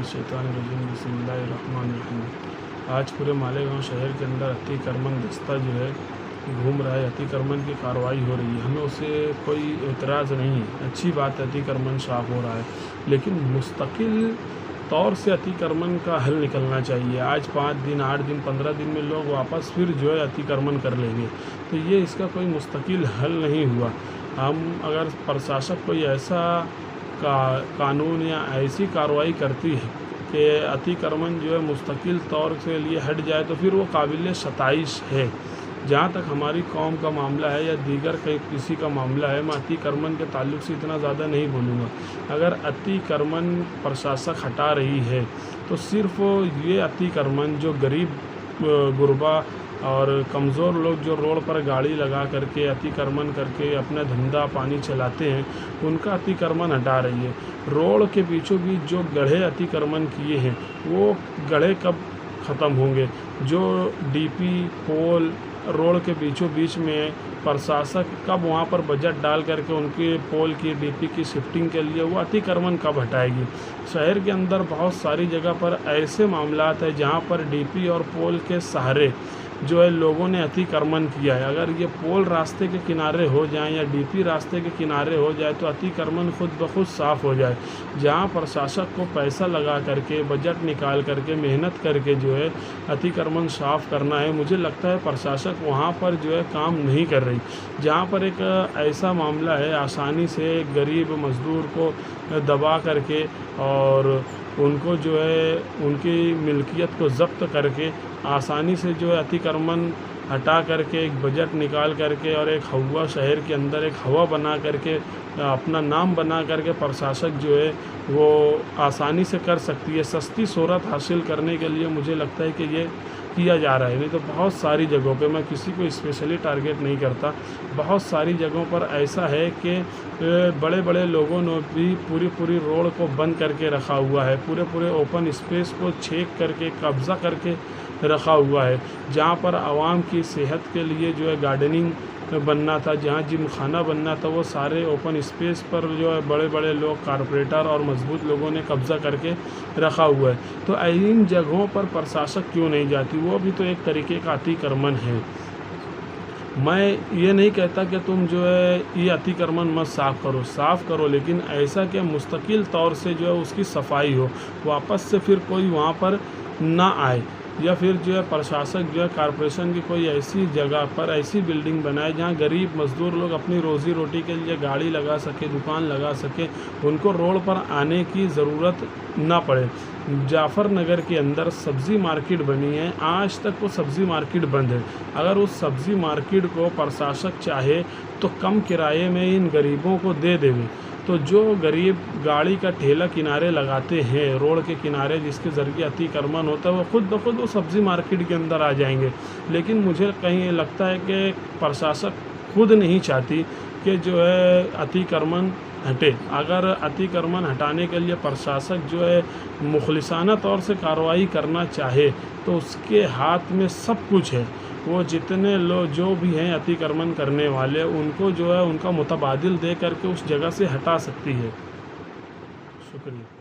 मिनश्शैतानिर्रजीम बिस्मिल्लाहिर्रहमानिर्रहीम। आज पूरे मालेगांव शहर के अंदर अतिक्रमण दस्ता जो है घूम रहा है। अतिक्रमण की कार्रवाई हो रही है, हमें उससे कोई एतराज़ नहीं है। अच्छी बात है, अतिक्रमण साफ हो रहा है, लेकिन मुस्तकिल तौर से अतिक्रमण का हल निकलना चाहिए। आज 5 दिन 8 दिन 15 दिन में लोग वापस फिर जो है अतिक्रमण कर लेंगे, तो ये इसका कोई मुस्तकिल हल नहीं हुआ। हम अगर प्रशासक कोई ऐसा कानून या ऐसी कार्रवाई करती है कि अतिक्रमण जो है मुस्तकिल तौर से लिए हट जाए, तो फिर वो काबिल सताइश है। जहाँ तक हमारी कौम का मामला है या दीगर किसी का मामला है, मैं अतिक्रमण के ताल्लुक से इतना ज़्यादा नहीं बोलूँगा। अगर अतिक्रमण प्रशासक हटा रही है तो सिर्फ़ ये अतिक्रमण जो गरीब गुरबा और कमज़ोर लोग जो रोड पर गाड़ी लगा करके अतिक्रमण करके अपना धंधा पानी चलाते हैं, उनका अतिक्रमण हटा रही है। रोड के बीचों बीच जो गड्ढे अतिक्रमण किए हैं, वो गड्ढे कब ख़त्म होंगे? जो डीपी पोल रोड के बीचों बीच में प्रशासक कब वहाँ पर बजट डाल करके उनके पोल की डीपी की शिफ्टिंग के लिए वो अतिक्रमण कब हटाएगी? शहर के अंदर बहुत सारी जगह पर ऐसे मामलात है जहाँ पर डीपी और पोल के सहारे जो है लोगों ने अतिक्रमण किया है। अगर ये पोल रास्ते के किनारे हो जाए या डीपी रास्ते के किनारे हो जाए तो अतिक्रमण खुद ब खुद साफ़ हो जाए। जहाँ प्रशासक को पैसा लगा करके बजट निकाल करके मेहनत करके जो है अतिक्रमण साफ़ करना है, मुझे लगता है प्रशासक वहाँ पर जो है काम नहीं कर रही। जहाँ पर एक ऐसा मामला है आसानी से गरीब मज़दूर को दबा करके और उनको जो है उनकी मिल्कियत को ज़ब्त करके आसानी से जो है अतिक्रमण हटा करके एक बजट निकाल करके और एक हवा शहर के अंदर एक हवा बना करके अपना नाम बना करके प्रशासक जो है वो आसानी से कर सकती है। सस्ती शोहरत हासिल करने के लिए मुझे लगता है कि ये किया जा रहा है। नहीं तो बहुत सारी जगहों पे, मैं किसी को स्पेशली टारगेट नहीं करता, बहुत सारी जगहों पर ऐसा है कि बड़े बड़े लोगों ने भी पूरी रोड को बंद करके रखा हुआ है, पूरे ओपन स्पेस को छेक करके कब्ज़ा करके रखा हुआ है। जहाँ पर आवाम की सेहत के लिए जो है गार्डनिंग बनना था, जहाँ जिम खाना बनना था, वो सारे ओपन स्पेस पर जो है बड़े बड़े लोग कारपोरेटर और मजबूत लोगों ने कब्ज़ा करके रखा हुआ है। तो इन जगहों पर प्रशासक क्यों नहीं जाती? वो भी तो एक तरीके का अतिक्रमण है। मैं ये नहीं कहता कि तुम जो है ये अतिक्रमण मत साफ़ करो, लेकिन ऐसा कि मुस्तकिल तौर से जो है उसकी सफाई हो, वापस से फिर कोई वहाँ पर ना आए। या फिर जो है प्रशासक जो है कॉरपोरेशन की कोई ऐसी जगह पर ऐसी बिल्डिंग बनाए जहाँ गरीब मज़दूर लोग अपनी रोज़ी रोटी के लिए गाड़ी लगा सके, दुकान लगा सके, उनको रोड पर आने की ज़रूरत ना पड़े। जाफ़र नगर के अंदर सब्ज़ी मार्केट बनी है, आज तक वो सब्ज़ी मार्केट बंद है। अगर उस सब्ज़ी मार्केट को प्रशासक चाहे तो कम किराए में इन गरीबों को दे देवे, तो जो गरीब गाड़ी का ठेला किनारे लगाते हैं रोड के किनारे, जिसके ज़रिए अतिक्रमण होता है, वो खुद ब खुद वो सब्ज़ी मार्केट के अंदर आ जाएंगे। लेकिन मुझे कहीं लगता है कि प्रशासक खुद नहीं चाहती कि जो है अतिक्रमण हटे। अगर अतिक्रमण हटाने के लिए प्रशासक जो है मुखलिसाना तौर से कार्रवाई करना चाहे तो उसके हाथ में सब कुछ है। वो जितने लोग जो भी हैं अतिक्रमण करने वाले, उनको जो है उनका मुतबादिल दे करके उस जगह से हटा सकती है। शुक्रिया।